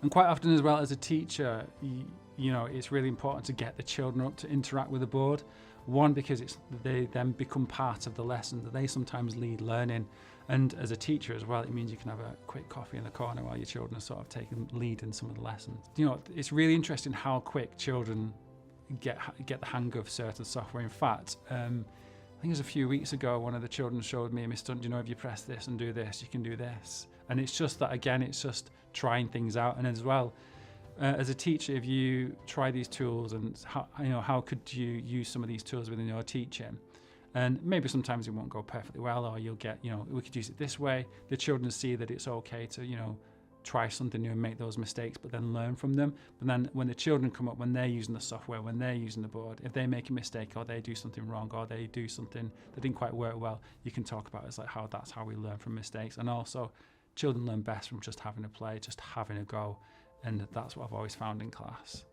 And quite often as well as a teacher, you know, it's really important to get the children up to interact with the board. One, because they then become part of the lesson, that they sometimes lead learning. And as a teacher as well, it means you can have a quick coffee in the corner while your children are sort of taking lead in some of the lessons. You know, it's really interesting how quick children get the hang of certain software. In fact, I think it was a few weeks ago, one of the children showed me, Mr. Hunt, you know, if you press this and do this, you can do this. And it's just that, again, it's just trying things out. And as well, as a teacher, if you try these tools and how could you use some of these tools within your teaching? And maybe sometimes it won't go perfectly well, or you'll get, you know, we could use it this way. The children see that it's okay to, you know, try something new and make those mistakes, but then learn from them. But then when the children come up, when they're using the software, when they're using the board, if they make a mistake or they do something wrong or they do something that didn't quite work well, you can talk about it as like that's how we learn from mistakes. And also, children learn best from just having a play, just having a go. And that's what I've always found in class.